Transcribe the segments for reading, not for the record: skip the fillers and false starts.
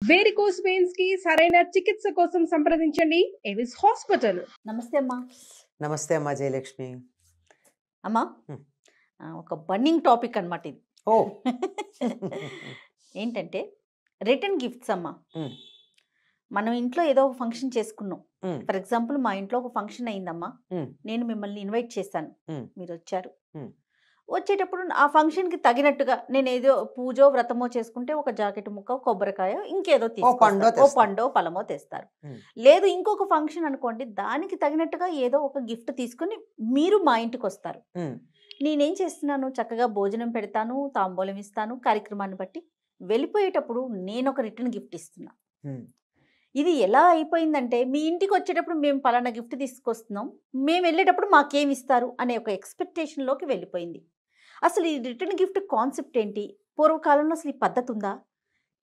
Varicose veins కి సరైన చికిత్స కోసం సంప్రదించండి ఎవిస్ హాస్పిటల్. నమస్తే అమ్మా. నమస్తే అమ్మా జయలక్ష్మి. అమ్మా హ్మ్. ఒక బర్నింగ్ టాపిక్ అనమాట ఇది. ఓ ఏంటంటే రిటర్న్ గిఫ్ట్స్ అమ్మా. హ్మ్. మనం ఇంట్లో ఏదో ఒక ఫంక్షన్ చేసుకున్నాం. హ్మ్. ఫర్ ఎగ్జాంపుల్ మా ఇంట్లో ఒక ఫంక్షన్ అయిందమ్మా. హ్మ్. నేను మిమ్మల్ని ఇన్వైట్ చేశాను, హ్మ్. మీరు వచ్చారు. హ్మ్. వచ్చేటప్పుడు ఆ ఫంక్షన్కి తగినట్టుగా నేను ఏదో పూజో వ్రతమో చేసుకుంటే ఒక జాకెట్ ముక్క, కొబ్బరికాయ, ఇంకేదో తీసుకొస్తారు. ఓ పండో పలమో తెస్తారు. హ్మ్. లేదు ఇంకొక ఫంక్షన్ అనుకోండి, దానికి తగినట్టుగా ఏదో ఒక గిఫ్ట్ తీసుకుని మీరు మా ఇంటికి వస్తారు. హ్మ్. నేనేం చేస్తున్నాను, చక్కగా భోజనం పెడతాను, తాంబూలం ఇస్తాను, కార్యక్రమాన్ని బట్టి వెళ్ళిపోయేటప్పుడు నేను ఒక రిటర్న్ గిఫ్ట్ ఇస్తున్నా. హ్మ్. ఇది ఎలా అయిపోయిందంటే, మీ ఇంటికి వచ్చేటప్పుడు మేము పలానా గిఫ్ట్ తీసుకొస్తున్నాం, మేము వెళ్ళేటప్పుడు మాకేమి ఇస్తారు అనే ఒక ఎక్స్పెక్టేషన్లోకి వెళ్ళిపోయింది. అసలు ఈ రిటర్న్ గిఫ్ట్ కాన్సెప్ట్ ఏంటి? పూర్వకాలంలో అసలు ఈ పద్ధతి ఉందా?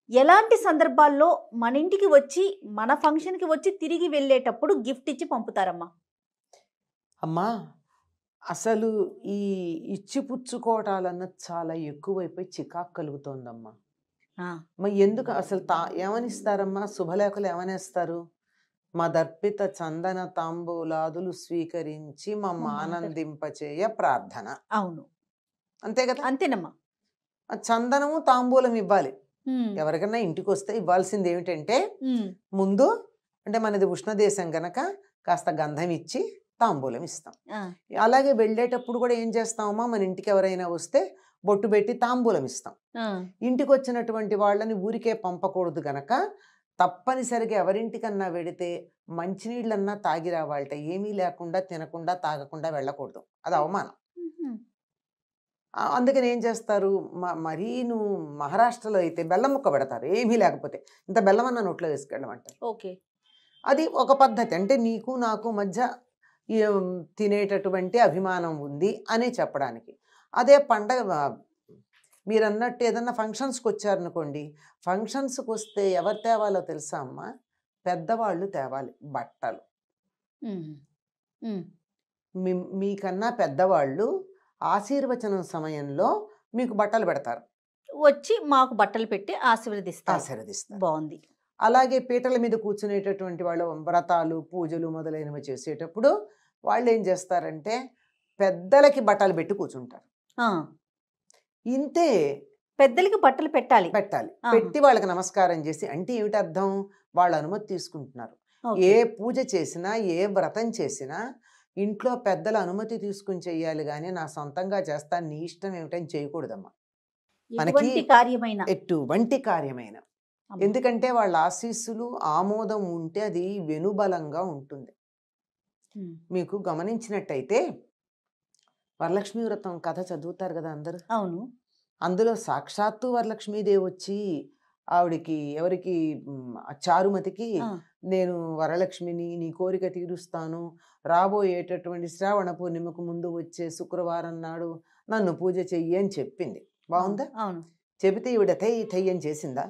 ఎలాంటి సందర్భాల్లో మన ఇంటికి వచ్చి మన ఫంక్షన్కి వచ్చి తిరిగి వెళ్ళేటప్పుడు గిఫ్ట్ ఇచ్చి పంపుతారమ్మా? అమ్మా, అసలు ఈ ఇచ్చిపుచ్చుకోవటాలన్నది చాలా ఎక్కువైపోయి చికాకు కలుగుతోందమ్మా. మరి ఎందుకు అసలు ఏమనిస్తారమ్మా? శుభలేఖలు ఏమనేస్తారు? మా దర్పిత చందన తాంబూలాదులు స్వీకరించి మమ్మ ఆనందింపచేయ ప్రార్థన. అవును, అంతే కదా? అంతేనమ్మా. ఆ చందనము తాంబూలం ఇవ్వాలి. ఎవరికైనా ఇంటికి వస్తే ఇవ్వాల్సింది ఏమిటంటే, ముందు అంటే మనది ఉష్ణదేశం గనక కాస్త గంధం ఇచ్చి తాంబూలం ఇస్తాం. అలాగే వెళ్ళేటప్పుడు కూడా ఏం చేస్తామమ్మా, మన ఇంటికి ఎవరైనా వస్తే బొట్టు పెట్టి తాంబూలం ఇస్తాం. ఇంటికి వచ్చినటువంటి వాళ్ళని ఊరికే పంపకూడదు గనక తప్పనిసరిగా ఎవరింటికన్నా వెడితే మంచినీళ్ళన్నా తాగి రావాలట. ఏమీ లేకుండా తినకుండా తాగకుండా వెళ్ళకూడదు, అది అవమానం. అందుకని ఏం చేస్తారు, మరీ నువ్వు మహారాష్ట్రలో అయితే బెల్లం ముక్క పెడతారు, ఏమీ లేకపోతే ఇంత బెల్లం అన్న నోట్లో వేసుకెళ్ళమంటారు. ఓకే, అది ఒక పద్ధతి. అంటే నీకు నాకు మధ్య తినేటటువంటి అభిమానం ఉంది అని చెప్పడానికి. అదే పండగ మీరు అన్నట్టు ఏదన్నా ఫంక్షన్స్కి వచ్చారనుకోండి, ఫంక్షన్స్కి వస్తే ఎవరు తేవాలో తెలుసా అమ్మ? పెద్దవాళ్ళు తేవాలి బట్టలు. మీకన్నా పెద్దవాళ్ళు ఆశీర్వచనం సమయంలో మీకు బట్టలు పెడతారు, వచ్చి మాకు బట్టలు పెట్టి ఆశీర్వదిస్తారు. బాగుంది. అలాగే పీటల మీద కూర్చునేటటువంటి వాళ్ళు వ్రతాలు పూజలు మొదలైనవి చేసేటప్పుడు వాళ్ళు ఏం చేస్తారంటే పెద్దలకి బట్టలు పెట్టి కూర్చుంటారు. ఇంతే, పెద్దలకి బట్టలు పెట్టాలి. పెట్టి వాళ్ళకి నమస్కారం చేసి, అంటే ఏమిటి అర్థం? వాళ్ళ అనుమతి తీసుకుంటున్నారు. ఏ పూజ చేసినా ఏ వ్రతం చేసినా ఇంట్లో పెద్దల అనుమతి తీసుకుని చెయ్యాలి, కానీ నా సొంతంగా చేస్తాను నీ ఇష్టం ఏమిటని చేయకూడదమ్మా. మనకి ఎటువంటి కార్యమైన, ఎందుకంటే వాళ్ళ ఆశీస్సులు ఆమోదం ఉంటే అది వెనుబలంగా ఉంటుంది. మీకు గమనించినట్టయితే వరలక్ష్మి వ్రతం కథ చదువుతారు కదా అందరూ. అవును. అందులో సాక్షాత్తు వరలక్ష్మీదేవి వచ్చి ఆవిడికి ఎవరికి చారుమతికి, నేను వరలక్ష్మిని, నీ కోరిక తీరుస్తాను, రాబోయేటటువంటి శ్రావణ పూర్ణిమకు ముందు వచ్చే శుక్రవారం నాడు నన్ను పూజ చెయ్యి అని చెప్పింది. బాగుందా? చెబితే ఈవిడ తెయ్యని చేసిందా?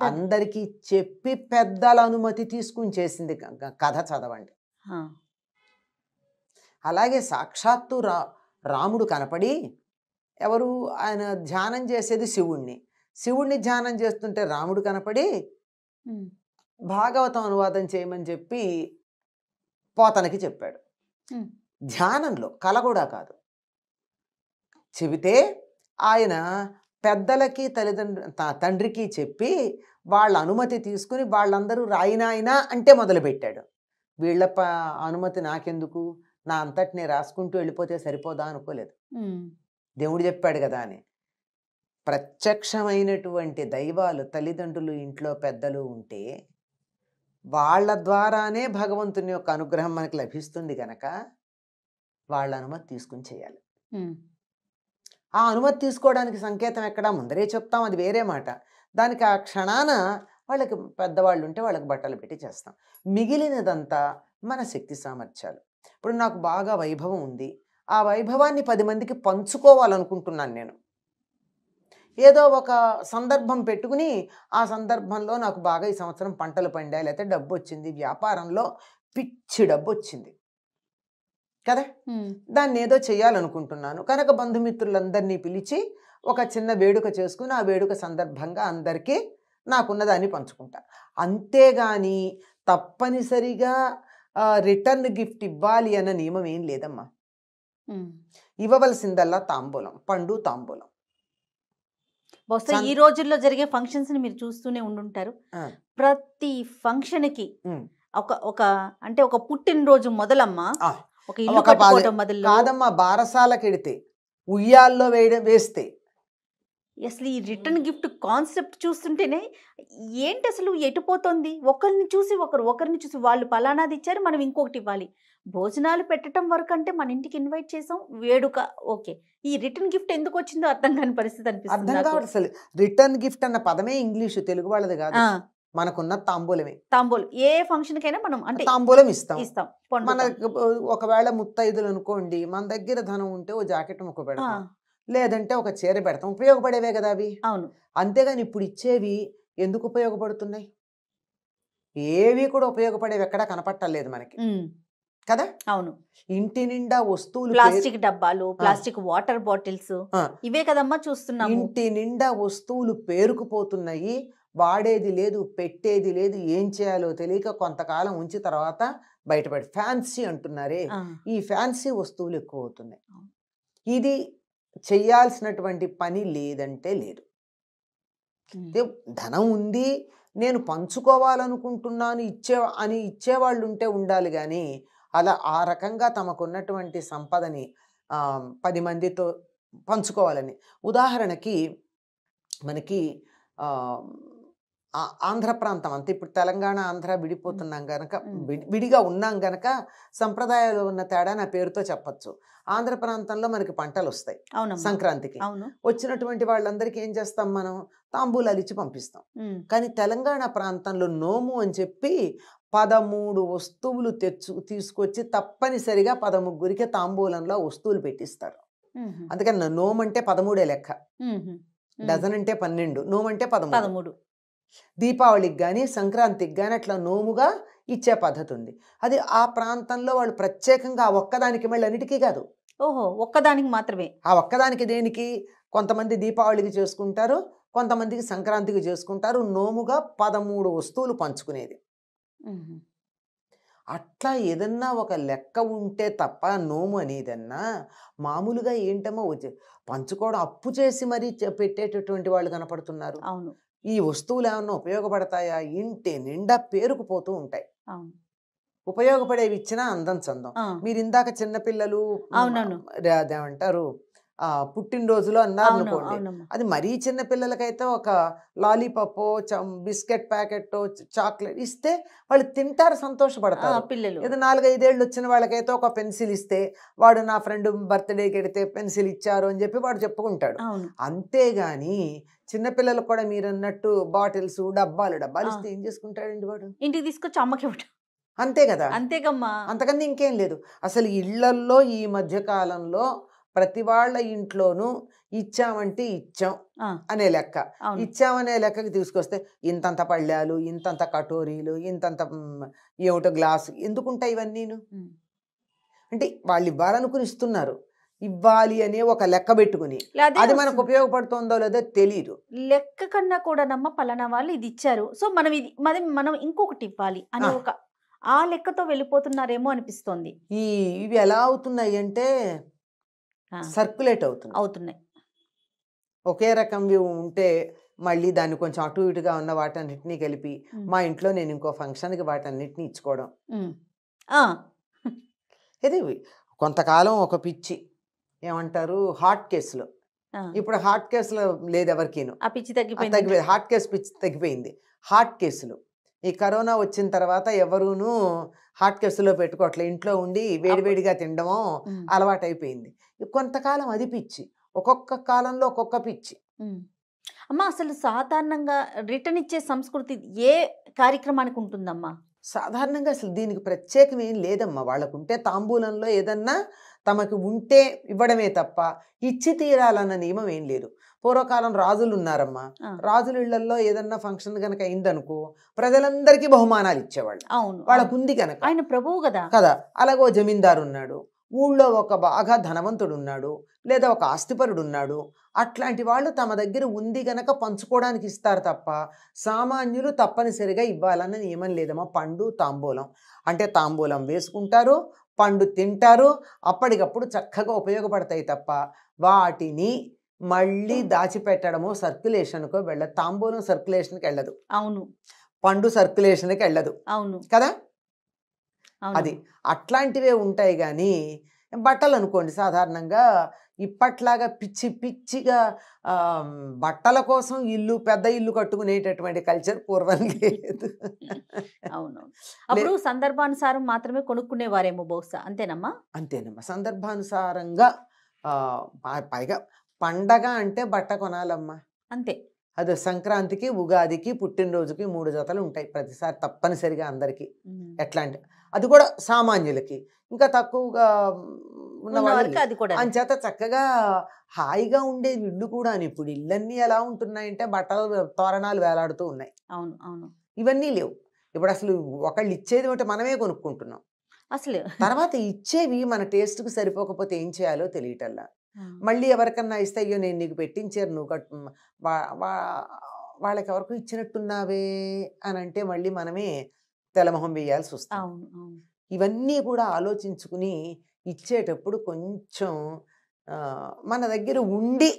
అందరికీ చెప్పి పెద్దల అనుమతి తీసుకుని చేసింది. కథ చదవండి. అలాగే సాక్షాత్తు రాముడు కనపడి, ఎవరు ఆయన ధ్యానం చేసేది శివుణ్ణి ధ్యానం చేస్తుంటే రాముడు కనపడి భాగవతం అనువాదం చేయమని చెప్పి పోతనకి చెప్పాడు. ధ్యానంలో, కల కూడా కాదు. చెబితే ఆయన పెద్దలకి తండ్రికి చెప్పి వాళ్ళ అనుమతి తీసుకుని వాళ్ళందరూ రాయినాయనా అంటే మొదలుపెట్టాడు. వీళ్ళ అనుమతి నాకెందుకు, నా అంతటి నేను రాసుకుంటూ వెళ్ళిపోతే సరిపోదా అనుకోలేదు. దేవుడు చెప్పాడు కదా అని. ప్రత్యక్షమైనటువంటి దైవాలు తల్లిదండ్రులు ఇంట్లో పెద్దలు ఉంటే వాళ్ళ ద్వారానే భగవంతుని యొక్క అనుగ్రహం మనకు లభిస్తుంది కనుక వాళ్ళ అనుమతి తీసుకుని చేయాలి. ఆ అనుమతి తీసుకోవడానికి సంకేతం ఎక్కడా? ముందరే చెప్తాం, అది వేరే మాట. దానికి ఆ క్షణాన వాళ్ళకి పెద్దవాళ్ళు ఉంటే వాళ్ళకి బట్టలు పెట్టి చేస్తాం. మిగిలినదంతా మన శక్తి సామర్థ్యాలు. ఇప్పుడు నాకు బాగా వైభవం ఉంది, ఆ వైభవాన్ని 10 మందికి పంచుకోవాలనుకుంటున్నాను నేను. ఏదో ఒక సందర్భం పెట్టుకుని ఆ సందర్భంలో నాకు బాగా ఈ సంవత్సరం పంటలు పండాయి, లేకపోతే డబ్బు వచ్చింది, వ్యాపారంలో పిచ్చి డబ్బు వచ్చింది కదా, దాన్ని ఏదో చేయాలనుకుంటున్నాను కనుక బంధుమిత్రులందరినీ పిలిచి ఒక చిన్న వేడుక చేసుకుని ఆ వేడుక సందర్భంగా అందరికీ నాకున్నదాన్ని పంచుకుంటా. అంతేగాని తప్పనిసరిగా రిటర్న్ గిఫ్ట్ ఇవ్వాలి అన్న నియమం ఏం లేదమ్మా. ఇవ్వవలసిందల్లా తాంబూలం, పండు తాంబూలం. బహుశా ఈ రోజుల్లో జరిగే ఫంక్షన్స్ ని మీరు చూస్తూనే ఉండుంటారు. ప్రతి ఫంక్షన్ కి ఒక ఒక అంటే ఒక పుట్టినరోజు మొదలమ్మా, ఒక ఇల్లు కట్టుకోవడం మొదలు కాదమ్మా, బారసాలకెడితే, ఉయ్యాల్లో వేస్తే, అసలు ఈ రిటర్న్ గిఫ్ట్ కాన్సెప్ట్ చూస్తుంటేనే ఏంటి అసలు ఎటుపోతుంది? ఒకరిని చూసి ఒకరిని చూసి వాళ్ళు పలానాది ఇచ్చారు, మనం ఇంకొకటి ఇవ్వాలి. భోజనాలు పెట్టడం వరకు అంటే మన ఇంటికి ఇన్వైట్ చేసాం, వేడుక ఓకే. ఈ రిటర్న్ గిఫ్ట్ ఎందుకు వచ్చిందో అర్థం కాని పరిస్థితి అనిపిస్తుంది. అర్థం కాదు అసలు. రిటర్న్ గిఫ్ట్ అన్న పదమే ఇంగ్లీషు, తెలుగు వాళ్ళది కాదు. మనకున్న తాంబూలమే. తాంబూలం ఏ ఫంక్షన్ కైనా మనం అంటే తాంబూలం ఇస్తాం. మన ఒకవేళ ముత్తైదులు అనుకోండి, మన దగ్గర ధనం ఉంటే ఓ జాకెట్ ముక్క పెడతాం, లేదంటే ఒక చీర పెడతాం. ఉపయోగపడేవే కదా అవి. అవును. అంతేగాని ఇప్పుడు ఇచ్చేవి ఎందుకు ఉపయోగపడుతున్నాయి? ఏవి కూడా ఉపయోగపడేవి ఎక్కడా కనపట్టలేదు మనకి కదా. అవును. ఇంటి నిండా వస్తువులు, ప్లాస్టిక్ డబ్బాలు, ప్లాస్టిక్ వాటర్ బాటిల్స్, ఇవే కదమ్మా చూస్తున్నాం. ఇంటి నిండా వస్తువులు పేరుకుపోతున్నాయి. వాడేది లేదు, పెట్టేది లేదు, ఏం చేయాలో తెలియక కొంతకాలం ఉంచి తర్వాత బయటపడి ఫ్యాన్సీ అంటున్నారే, ఈ ఫ్యాన్సీ వస్తువులు ఎక్కువ అవుతున్నాయి. ఇది చెయ్యాల్సినటువంటి పని లేదంటే లేదు. ధనం ఉంది, నేను పంచుకోవాలనుకుంటున్నాను ఇచ్చేవాళ్ళు ఉంటే ఉండాలి. కానీ అలా ఆ రకంగా తమకున్నటువంటి సంపదని 10 మందితో పంచుకోవాలని. ఉదాహరణకి మనకి ఆంధ్ర ప్రాంతం అంతా, ఇప్పుడు తెలంగాణ ఆంధ్ర విడిపోతున్నాం గనక, విడిగా ఉన్నాం గనక సంప్రదాయాలు ఉన్న తేడా నా పేరుతో చెప్పచ్చు. ఆంధ్ర ప్రాంతంలో మనకి పంటలు వస్తాయి సంక్రాంతికి. వచ్చినటువంటి వాళ్ళందరికీ ఏం చేస్తాం, మనం తాంబూలాలు ఇచ్చి పంపిస్తాం. కానీ తెలంగాణ ప్రాంతంలో నోము అని చెప్పి 13 వస్తువులు తీసుకొచ్చి తప్పనిసరిగా 13కి తాంబూలంలో వస్తువులు పెట్టిస్తారు. అందుకని నోము అంటే 13 లెక్క, డజన్ అంటే 12, నోము అంటే 13. దీపావళికి కానీ సంక్రాంతికి కానీ అట్లా నోముగా ఇచ్చే పద్ధతి ఉంది. అది ఆ ప్రాంతంలో వాళ్ళు ప్రత్యేకంగా ఆ ఒక్కదానికి, మళ్ళీ అన్నిటికీ కాదు, ఓహో ఒక్కదానికి మాత్రమే. ఆ ఒక్కదానికి దేనికి, కొంతమంది దీపావళికి చేసుకుంటారు, కొంతమందికి సంక్రాంతికి చేసుకుంటారు. నోముగా 13 వస్తువులు పంచుకునేది. అట్లా ఏదన్నా ఒక లెక్క ఉంటే తప్ప నోము అనేదన్నా మామూలుగా ఏంటమ్మో పంచుకోవడం, అప్పు చేసి మరీ పెట్టేటటువంటి వాళ్ళు కనపడుతున్నారు. అవును. ఈ వస్తువులు ఏమన్నా ఉపయోగపడతాయా? ఇంటి నిండా పేరుకుపోతూ ఉంటాయి. ఉపయోగపడేవి ఇచ్చినా అందం చందం. మీరు ఇందాక చిన్నపిల్లలు అదేమంటారు పుట్టినరోజులో అన్నారు అనుకోండి, అది మరీ చిన్న పిల్లలకైతే ఒక లాలీపాపో, బిస్కెట్ ప్యాకెట్, చాక్లెట్ ఇస్తే వాళ్ళు తింటారు, సంతోషపడతారు పిల్లలు. ఏదో 4-5 ఏళ్ళు వచ్చిన వాళ్ళకైతే ఒక పెన్సిల్ ఇస్తే, వాడు నా ఫ్రెండ్ బర్త్డేకి వెడితే పెన్సిల్ ఇచ్చారు అని చెప్పి వాడు చెప్పుకుంటాడు. అంతేగాని చిన్నపిల్లలకు కూడా మీరు అన్నట్టు బాటిల్స్, డబ్బాలు ఇస్తే ఏం చేసుకుంటాడండి వాడు? ఇంటికి తీసుకొచ్చి అమ్మకి ఇవ్వడం, అంతే కదా. అంతేగమ్మా, అంతకన్నా ఇంకేం లేదు. అసలు ఇళ్లల్లో ఈ మధ్య కాలంలో ప్రతి వాళ్ళ ఇంట్లోనూ ఇచ్చామంటే ఇచ్చాం అనే లెక్క, ఇచ్చామనే లెక్కకి తీసుకొస్తే ఇంతంత పళ్ళాలు, ఇంతంత కటోరీలు, ఇంతంత ఏమిటో గ్లాసు, ఎందుకుంటాయి ఇవన్నీను? అంటే వాళ్ళు ఇవ్వాలనుకుని ఇస్తున్నారు, ఇవ్వాలి అనే ఒక లెక్క పెట్టుకుని, అది మనకు ఉపయోగపడుతుందో లేదో తెలియదు. లెక్క కన్నా కూడా నమ్మ పలానా వాళ్ళు ఇది ఇచ్చారు, సో మనం ఇంకొకటి ఇవ్వాలి అనే ఒక ఆ లెక్కతో వెళ్ళిపోతున్నారేమో అనిపిస్తోంది. ఇవి ఎలా అవుతున్నాయి అంటే సర్క్యులేట్ అవుతున్నాయి. ఒకే రకంవి ఉంటే మళ్ళీ దాన్ని కొంచెం అటు ఇటుగా ఉన్న వాటన్నిటినీ కలిపి మా ఇంట్లో నేను ఇంకో ఫంక్షన్కి వాటన్నిటిని ఇచ్చుకోవడం. ఇది కొంతకాలం ఒక పిచ్చి, ఏమంటారు, హాట్ కేసులో. ఇప్పుడు హాట్ కేసులో లేదు ఎవరికీను, ఆ పిచ్చి తగ్గిపోయింది. హాట్ కేసు పిచ్చి తగ్గిపోయింది. హాట్ కేసులు ఈ కరోనా వచ్చిన తర్వాత ఎవరూను హాట్ కేసులో పెట్టుకోవట్లే, ఇంట్లో ఉండి వేడివేడిగా తినడమో అలవాటు అయిపోయింది. కొంతకాలం అది పిచ్చి, ఒక్కొక్క కాలంలో ఒక్కొక్క పిచ్చి. అమ్మా అసలు సాధారణంగా రిటర్న్ ఇచ్చే సంస్కృతి ఏ కార్యక్రమానికి ఉంటుందమ్మా? సాధారణంగా అసలు దీనికి ప్రత్యేకం ఏం లేదమ్మా. వాళ్ళకుంటే తాంబూలంలో ఏదన్నా తమకు ఉంటే ఇవ్వడమే తప్ప ఇచ్చి తీరాలన్న నియమం ఏం లేదు. పూర్వకాలం రాజులు ఉన్నారమ్మా, రాజుల ఇళ్లలో ఏదన్నా ఫంక్షన్ కనుక అయిందనుకో ప్రజలందరికీ బహుమానాలు ఇచ్చేవాళ్ళు. వాళ్ళకు ఉంది కనుక, ఆయన ప్రభువు కదా కదా. అలాగో జమీందారు ఉన్నాడు, ఊళ్ళో ఒక బాగా ధనవంతుడు ఉన్నాడు, లేదా ఒక ఆస్తిపరుడు ఉన్నాడు. అట్లాంటి వాళ్ళు తమ దగ్గర ఉంది గనక పంచుకోవడానికి ఇస్తారు తప్ప సామాన్యులు తప్పనిసరిగా ఇవ్వాలన్న నియమం లేదమ్మా. పండు తాంబూలం అంటే తాంబూలం వేసుకుంటారు, పండు తింటారు, అప్పటికప్పుడు చక్కగా ఉపయోగపడతాయి తప్ప వాటిని మళ్ళీ దాచిపెట్టడము సర్క్యులేషన్కో వెళ్ళదు. తాంబూలం సర్క్యులేషన్కి వెళ్ళదు, అవును పండు సర్క్యులేషన్కి వెళ్ళదు అవును కదా. అవును అది అట్లాంటివే ఉంటాయి. కానీ బట్టలు అనుకోండి, సాధారణంగా ఇప్పట్లాగా పిచ్చి పిచ్చిగా ఆ, బట్టల కోసం పెద్ద ఇల్లు కట్టుకునేటటువంటి కల్చర్ పూర్వం లేదు. అవును అప్పుడు సందర్భానుసారం మాత్రమే కొనుక్కునేవారేమో బహుశా, అంతేనమ్మా? అంతేనమ్మా, సందర్భానుసారంగా పైగా పండగ అంటే బట్ట కొనాలమ్మా. అంతే. అది సంక్రాంతికి, ఉగాదికి, పుట్టినరోజుకి 3 జతలు ఉంటాయి ప్రతిసారి తప్పనిసరిగా అందరికీ. ఎట్లాంటి అది కూడా సామాన్యులకి, ఇంకా తక్కువగా ఉన్న ఉన్న వాళ్ళకి. వారికి అది కూడా. అంచేత చక్కగా హాయిగా ఉండేది ఇల్లు కూడా. ఇప్పుడు ఇళ్ళన్నీ ఎలా ఉంటున్నాయంటే బట్టలు తోరణాలు వేలాడుతూ ఉన్నాయి. అవును అవును ఇవన్నీ లేవు ఇప్పుడు. అసలు ఒకళ్ళు ఇచ్చేది ఒకటి మనమే కొనుక్కుంటున్నాం. అసలు తర్వాత ఇచ్చేవి మన టేస్ట్కి సరిపోకపోతే ఏం చేయాలో తెలియటల్లా. మళ్ళీ ఎవరికన్నా ఇస్తే అయ్యో నేను నీకు పెట్టించారు, నువ్వు కట్టు వాళ్ళకి ఎవరికో ఇచ్చినట్టున్నావే అని అంటే మళ్ళీ మనమే తెలమొహం వేయాల్సి వస్తుంది. అవును అవును ఇవన్నీ కూడా ఆలోచించుకుని ఇచ్చేటప్పుడు కొంచెం మన దగ్గర ఉండి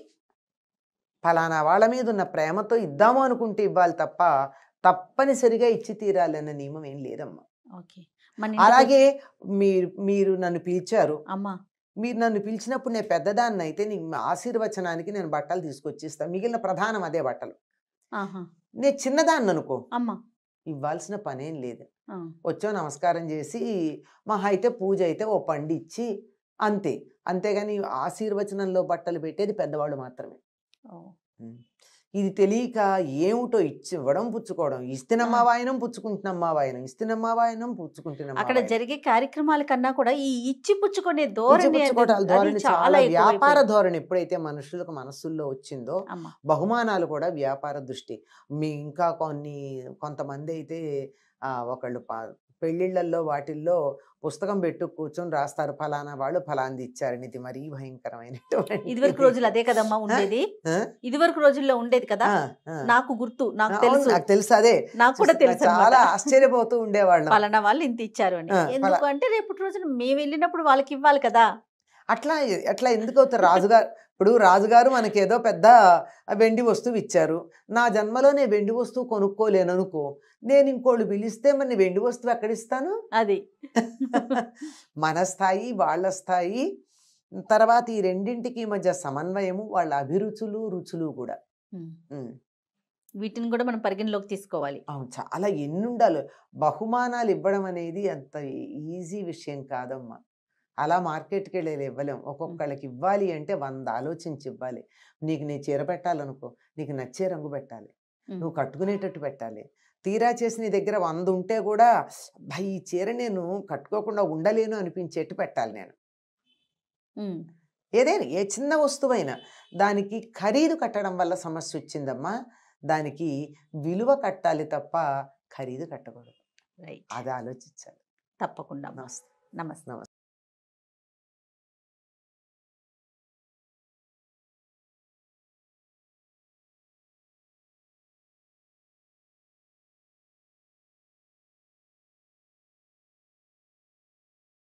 ఫలానా వాళ్ళ మీద ఉన్న ప్రేమతో ఇద్దాము అనుకుంటే ఇవ్వాలి తప్ప తప్పనిసరిగా ఇచ్చి తీరాలన్న నియమం ఏం లేదమ్మా. ఓకే. మన ఇంటికి అలాగే మీరు నన్ను పిలిచారు, అమ్మా మీరు నన్ను పిలిచినప్పుడు నేను పెద్దదాన్ని అయితే నీకు ఆశీర్వచనానికి నేను బట్టలు తీసుకొచ్చిస్తాను, మిగిలిన ప్రధానం అదే బట్టలు. ఆహా నేను చిన్నదాన్ని అనుకో, అమ్మా ఇవ్వాల్సిన పనేం లేదు. ఆ, వచ్చో నమస్కారం చేసి మహా అయితే పూజ అయితే ఓ పండు ఇచ్చి అంతే. అంతేగాని ఆశీర్వచనంలో బట్టలు పెట్టేది పెద్దవాళ్ళు మాత్రమే. ఓ, ఉమ్. ఇది తెలియక ఏమిటో ఇవ్వడం పుచ్చుకోవడం, ఇస్తేనమ్మా వాయనం పుచ్చుకుంటున్నమ్మా వాయనం, ఇస్తేనమ్మా వాయనం పుచ్చుకుంటున్నమ్మా అక్కడ వాయనం. జరిగే కార్యక్రమాల కన్నా కూడా ఈ ఇచ్చి పుచ్చుకునే ధోరణి పుచ్చుకోవటాల అది ధోరణి చాలా చాలా వ్యాపార ఎక్కువైపోయింది. ధోరణి ఎప్పుడైతే మనుషులకు మనస్సుల్లో వచ్చిందో, అమ్మా బహుమానాలు కూడా వ్యాపార దృష్టి. ఇంకా కొంతమంది అయితే ఒకళ్ళు పెళ్ళిళ్ళల్లో వాటిల్లో పుస్తకం పెట్టు కూర్చొని రాస్తారు, ఫలానా వాళ్ళు ఫలాంది ఇచ్చారని. ఇది మరీ భయంకరమైనటువంటి ఇదివరకు రోజులు అదే కదమ్మా ఉండేది. ఇదివరకు రోజుల్లో ఉండేది కదా, నాకు గుర్తు, నాకు అవును, తెలుసు, నాకు తెలుసు. అదే నాకు కూడా తెలుసు చాలా అన్నమాట. ఆశ్చర్యపోతూ ఉండేవాళ్ళం. పలానా వాళ్ళు ఇంత ఇచ్చారు అని. ఆ, ఎందుకు అంటే రేపటి రోజున మేము వెళ్ళినప్పుడు వాళ్ళకి ఇవ్వాలి కదా. అట్లా అట్లా ఎందుకు అవుతారు? రాజుగారు ఇప్పుడు రాజుగారు మనకి ఏదో పెద్ద వెండి వస్తువు ఇచ్చారు, నా జన్మలో నేను వెండి వస్తువు కొనుక్కోలేను అనుకో, నేను ఇంకోళ్ళు పిలిస్తే మరి వెండి వస్తువు ఎక్కడిస్తాను? అది మన స్థాయి వాళ్ళ స్థాయి, తర్వాత ఈ రెండింటికి మధ్య సమన్వయము, వాళ్ళ అభిరుచులు రుచులు కూడా. ఉమ్. వీటిని కూడా మనం పరిగణలోకి తీసుకోవాలి. అవును, చాలా ఎన్ని ఉండాలి. బహుమానాలు ఇవ్వడం అనేది అంత ఈజీ విషయం కాదమ్మా. అలా మార్కెట్కి వెళ్ళి ఇవ్వలేం. ఒక్కొక్కళ్ళకి ఇవ్వాలి అంటే 100 ఆలోచించి ఇవ్వాలి. నీకు నీ చీర పెట్టాలనుకో, నీకు నచ్చే రంగు పెట్టాలి, నువ్వు కట్టుకునేటట్టు పెట్టాలి. తీరా చేసి నీ దగ్గర 100 ఉంటే కూడా ఈ చీర నేను కట్టుకోకుండా ఉండలేను అనిపించేట్టు పెట్టాలి నేను. ఏదైనా ఏ చిన్న వస్తువైనా దానికి ఖరీదు కట్టడం వల్ల సమస్య వచ్చిందమ్మా. దానికి విలువ కట్టాలి తప్ప ఖరీదు కట్టకూడదు. రైట్, అది ఆలోచించాలి. తప్పకుండా. నమస్తే. నమస్తే. నమస్తే.